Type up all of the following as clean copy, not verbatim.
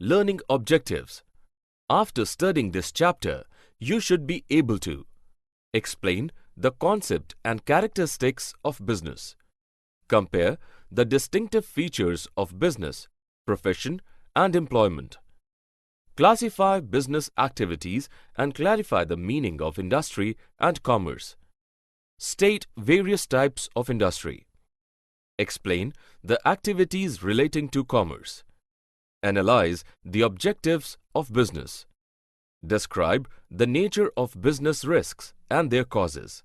Learning objectives. After studying this chapter, you should be able to explain the concept and characteristics of business, compare the distinctive features of business, profession, and employment, classify business activities and clarify the meaning of industry and commerce, state various types of industry, explain the activities relating to commerce, analyze the objectives of business, describe the nature of business risks and their causes,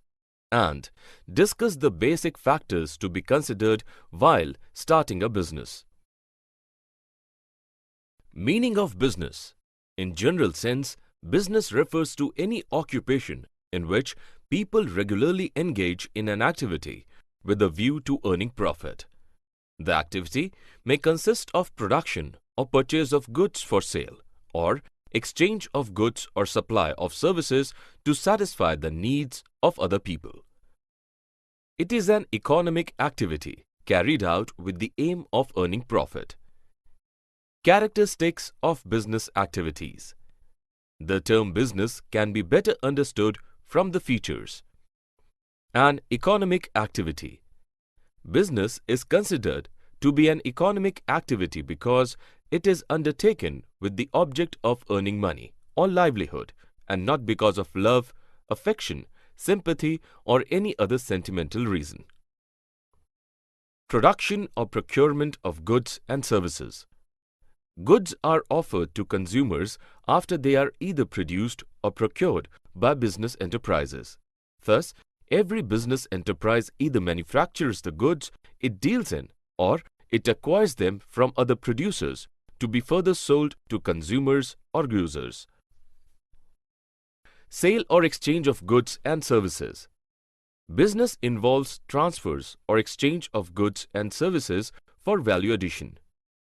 and discuss the basic factors to be considered while starting a business. Meaning of business. In general sense, business refers to any occupation in which people regularly engage in an activity with a view to earning profit. The activity may consist of production or purchase of goods for sale, or exchange of goods or supply of services to satisfy the needs of other people. It is an economic activity carried out with the aim of earning profit. Characteristics of business activities. The term business can be better understood from the features. An economic activity. Business is considered to be an economic activity because it is undertaken with the object of earning money or livelihood and not because of love, affection, sympathy, or any other sentimental reason. Production or procurement of goods and services. Goods are offered to consumers after they are either produced or procured by business enterprises. Thus, every business enterprise either manufactures the goods it deals in or it acquires them from other producers to be further sold to consumers or users. Sale or exchange of goods and services. Business involves transfers or exchange of goods and services for value addition.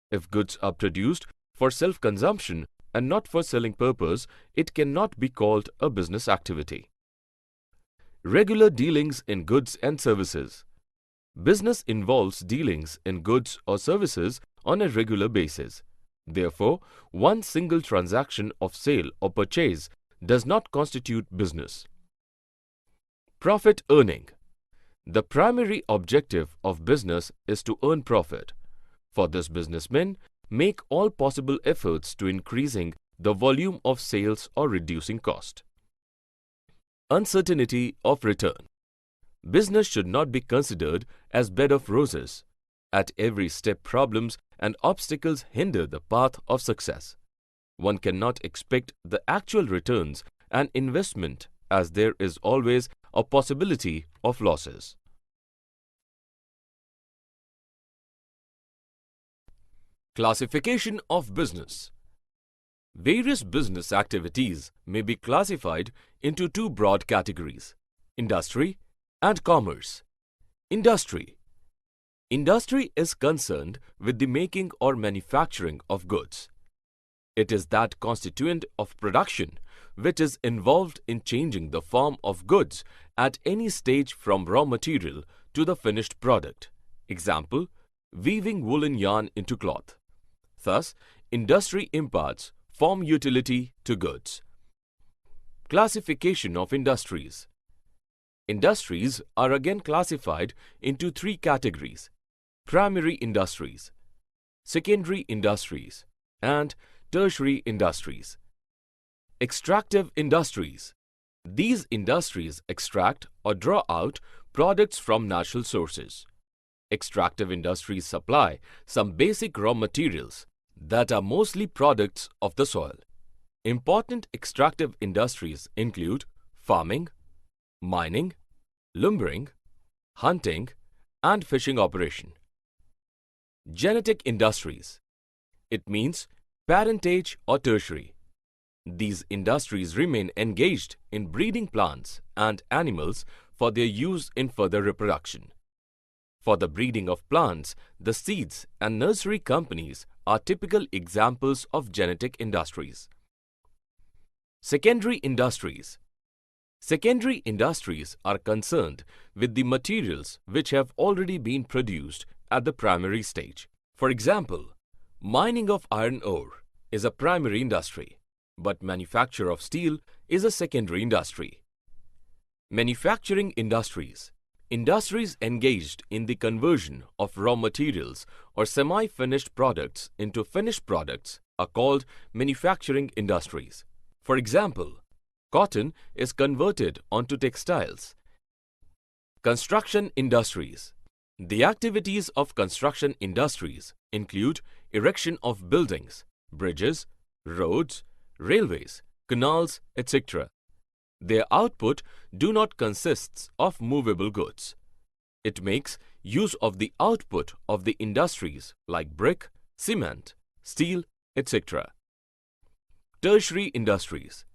If goods are produced for self-consumption and not for selling purpose, it cannot be called a business activity. Regular dealings in goods and services. Business involves dealings in goods or services on a regular basis. Therefore, one single transaction of sale or purchase does not constitute business. Profit earning. The primary objective of business is to earn profit. For this, businessmen make all possible efforts to increasing the volume of sales or reducing cost. Uncertainty of return. Business should not be considered as bed of roses. At every step, problems and obstacles hinder the path of success. One cannot expect the actual returns and investment as there is always a possibility of losses. Classification of business. Various business activities may be classified into two broad categories: industry and commerce. Industry. Industry is concerned with the making or manufacturing of goods. It is that constituent of production which is involved in changing the form of goods at any stage from raw material to the finished product. Example, weaving woolen yarn into cloth. Thus, industry imparts form utility to goods. Classification of industries. Industries are again classified into three categories: primary industries, secondary industries, and tertiary industries. Extractive industries. These industries extract or draw out products from natural sources. Extractive industries supply some basic raw materials that are mostly products of the soil. Important extractive industries include farming, mining, lumbering, hunting, and fishing operation. Genetic industries. It means parentage or tertiary. These industries remain engaged in breeding plants and animals for their use in further reproduction. For the breeding of plants, the seeds and nursery companies are typical examples of genetic industries. Secondary industries. Secondary industries are concerned with the materials which have already been produced at the primary stage. For example, mining of iron ore, is a primary industry, but manufacture of steel is a secondary industry. Manufacturing industries. Industries engaged in the conversion of raw materials or semi-finished products into finished products are called manufacturing industries. For example, cotton is converted onto textiles. Construction industries. The activities of construction industries include erection of buildings, bridges, roads, railways, canals, etc. Their output do not consist of movable goods. It makes use of the output of the industries like brick, cement, steel, etc. Tertiary industries.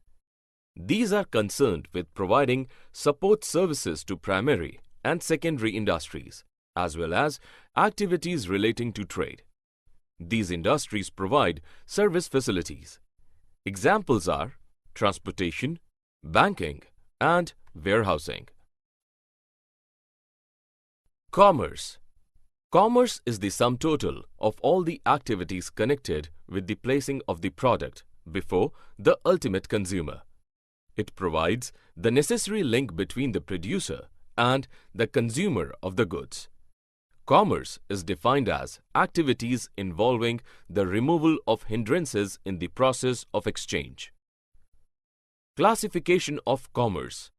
These are concerned with providing support services to primary and secondary industries, as well as activities relating to trade. These industries provide service facilities. Examples are transportation, banking, and warehousing. Commerce. Commerce is the sum total of all the activities connected with the placing of the product before the ultimate consumer. It provides the necessary link between the producer and the consumer of the goods. Commerce is defined as activities involving the removal of hindrances in the process of exchange. Classification of commerce.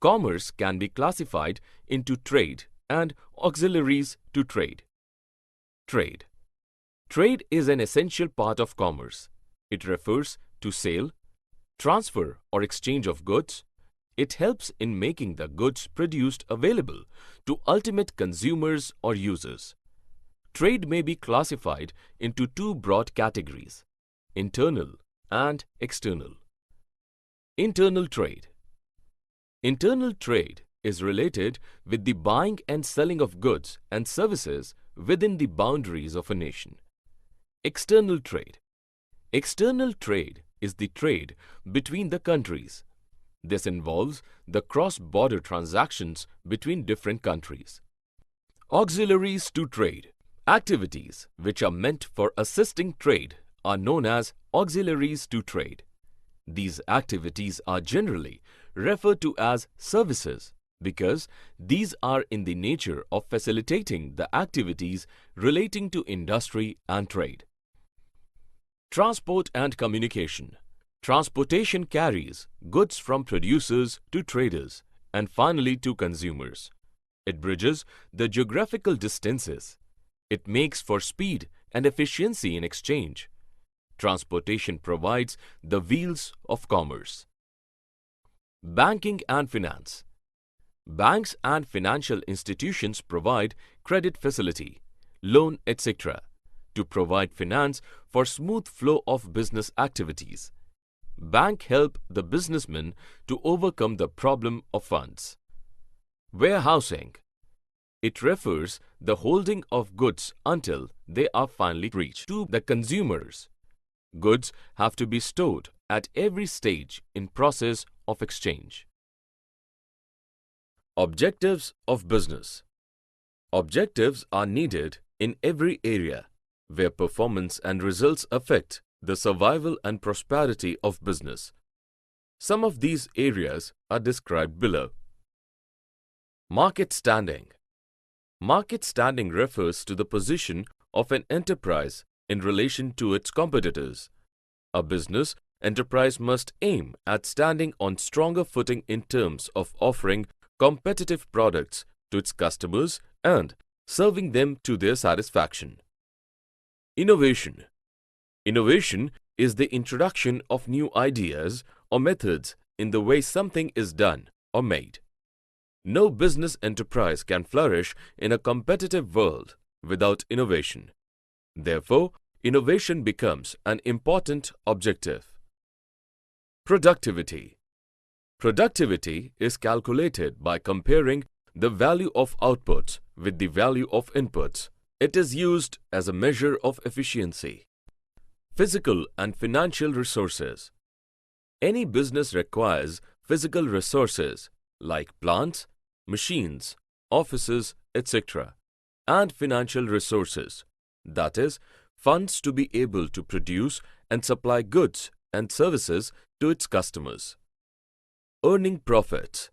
Commerce can be classified into trade and auxiliaries to trade. Trade. Trade is an essential part of commerce. It refers to sale, transfer or exchange of goods. It helps in making the goods produced available to ultimate consumers or users. Trade may be classified into two broad categories: internal and external. Internal trade. Internal trade is related with the buying and selling of goods and services within the boundaries of a nation. External trade. External trade is the trade between the countries. This involves the cross-border transactions between different countries. Auxiliaries to trade. Activities which are meant for assisting trade are known as auxiliaries to trade. These activities are generally referred to as services because these are in the nature of facilitating the activities relating to industry and trade. Transport and communication. Transportation carries goods from producers to traders and finally to consumers. It bridges the geographical distances. It makes for speed and efficiency in exchange. Transportation provides the wheels of commerce. Banking and finance. Banks and financial institutions provide credit facility, loan, etc. to provide finance for smooth flow of business activities. Bank help the businessman to overcome the problem of funds. Warehousing. It refers the holding of goods until they are finally reached to the consumers. Goods have to be stored at every stage in process of exchange. Objectives of business. Objectives are needed in every area where performance and results affect the survival and prosperity of business. Some of these areas are described below. Market standing. Market standing refers to the position of an enterprise in relation to its competitors. A business enterprise must aim at standing on stronger footing in terms of offering competitive products to its customers and serving them to their satisfaction. Innovation. Innovation is the introduction of new ideas or methods in the way something is done or made. No business enterprise can flourish in a competitive world without innovation. Therefore, innovation becomes an important objective. Productivity. Productivity is calculated by comparing the value of outputs with the value of inputs. It is used as a measure of efficiency. Physical and financial resources. Any business requires physical resources like plants, machines, offices, etc., and financial resources, that is, funds to be able to produce and supply goods and services to its customers. Earning profits.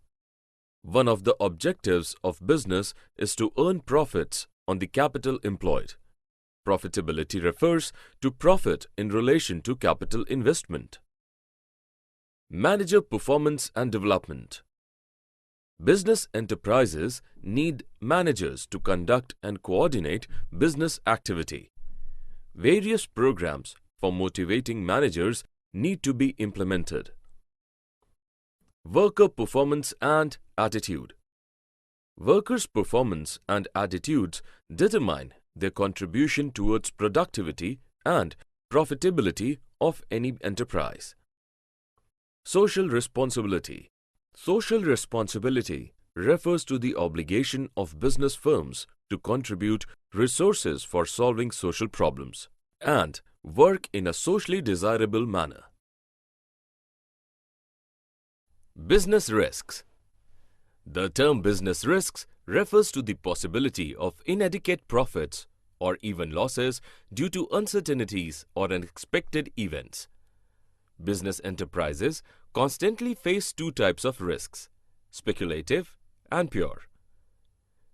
One of the objectives of business is to earn profits on the capital employed. Profitability refers to profit in relation to capital investment. Manager performance and development. Business enterprises need managers to conduct and coordinate business activity. Various programs for motivating managers need to be implemented. Worker performance and attitude. Workers' performance and attitudes determine their contribution towards productivity and profitability of any enterprise. Social responsibility. Social responsibility refers to the obligation of business firms to contribute resources for solving social problems and work in a socially desirable manner. Business risks. The term business risks refers to the possibility of inadequate profits or even losses due to uncertainties or unexpected events. Business enterprises constantly face two types of risks: speculative and pure.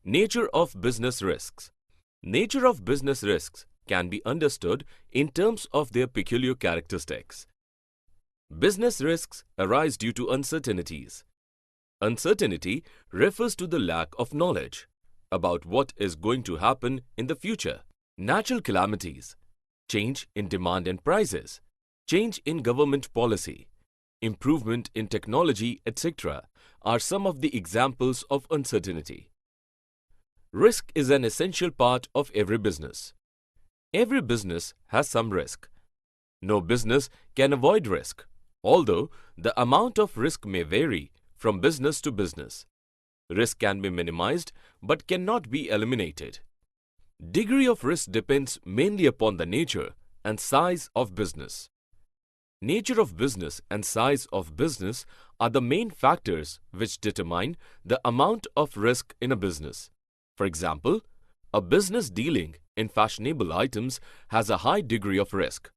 Nature of business risks. Nature of business risks can be understood in terms of their peculiar characteristics. Business risks arise due to uncertainties. Uncertainty refers to the lack of knowledge about what is going to happen in the future. Natural calamities, change in demand and prices, change in government policy, improvement in technology, etc. are some of the examples of uncertainty. Risk is an essential part of every business. Every business has some risk. No business can avoid risk, although the amount of risk may vary from business to business. Risk can be minimized but cannot be eliminated. Degree of risk depends mainly upon the nature and size of business. Nature of business and size of business are the main factors which determine the amount of risk in a business. For example, a business dealing in fashionable items has a high degree of risk.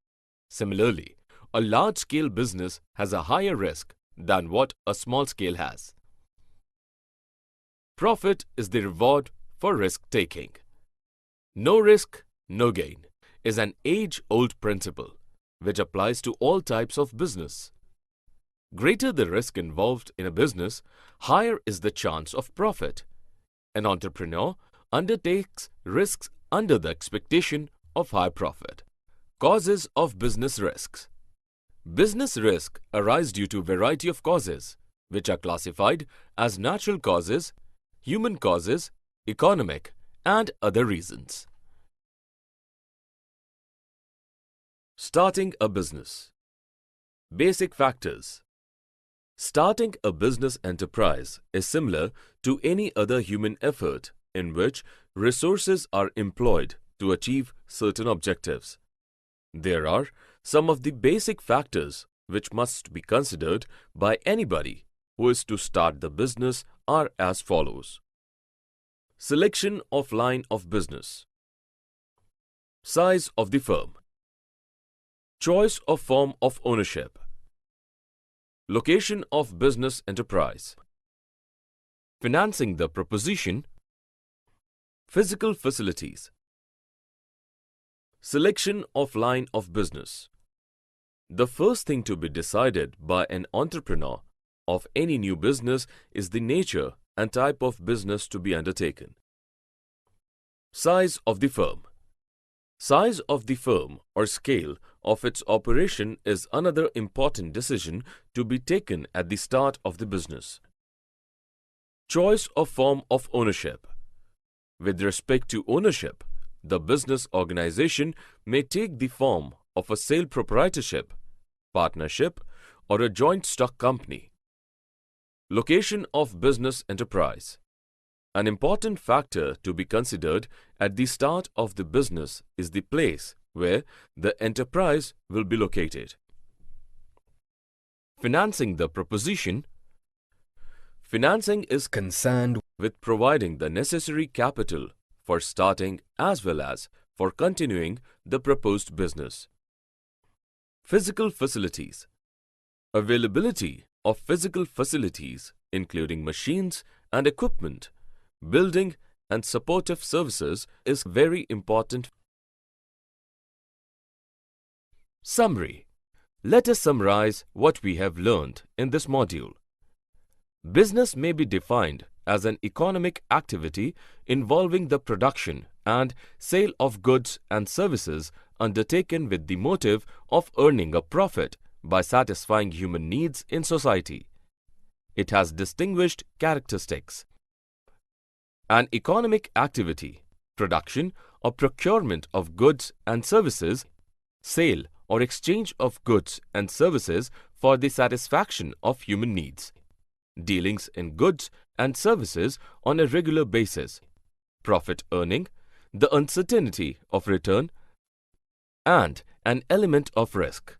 Similarly, a large-scale business has a higher risk than what a small scale has. Profit is the reward for risk-taking. No risk, no gain is an age-old principle which applies to all types of business. Greater the risk involved in a business, higher is the chance of profit. An entrepreneur undertakes risks under the expectation of high profit. Causes of business risks. Business risks arise due to a variety of causes, which are classified as natural causes, human causes, economic, and other reasons. Starting a business. Basic factors. Starting a business enterprise is similar to any other human effort in which resources are employed to achieve certain objectives. There are some of the basic factors which must be considered by anybody who is to start the business are as follows. Selection of line of business. Size of the firm. Choice of form of ownership. Location of business enterprise. Financing the proposition. Physical facilities. Selection of line of business. The first thing to be decided by an entrepreneur of any new business is the nature and type of business to be undertaken. Size of the firm. Size of the firm or scale of its operation is another important decision to be taken at the start of the business. Choice of form of ownership. With respect to ownership, the business organization may take the form of a sole proprietorship, partnership, or a joint stock company. Location of business enterprise. An important factor to be considered at the start of the business is the place where the enterprise will be located. Financing the proposition. Financing is concerned with providing the necessary capital for starting as well as for continuing the proposed business. Physical facilities. Availability of physical facilities, including machines and equipment, building and supportive services, is very important. Summary. Let us summarize what we have learned in this module. Business may be defined as an economic activity involving the production and sale of goods and services undertaken with the motive of earning a profit by satisfying human needs in society. It has distinguished characteristics. An economic activity, production or procurement of goods and services, sale or exchange of goods and services for the satisfaction of human needs, dealings in goods and services on a regular basis, profit earning, the uncertainty of return, and an element of risk.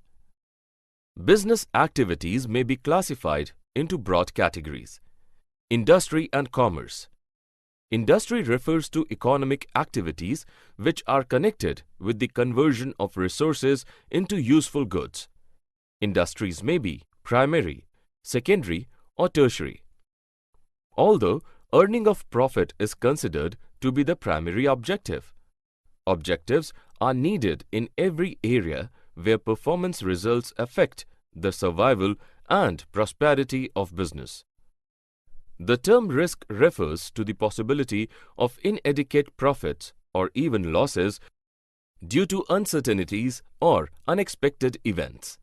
Business activities may be classified into broad categories. Industry and commerce. Industry refers to economic activities which are connected with the conversion of resources into useful goods. Industries may be primary, secondary, or tertiary. Although earning of profit is considered to be the primary objective, objectives are needed in every area where performance results affect the survival and prosperity of business. The term risk refers to the possibility of inadequate profits or even losses due to uncertainties or unexpected events.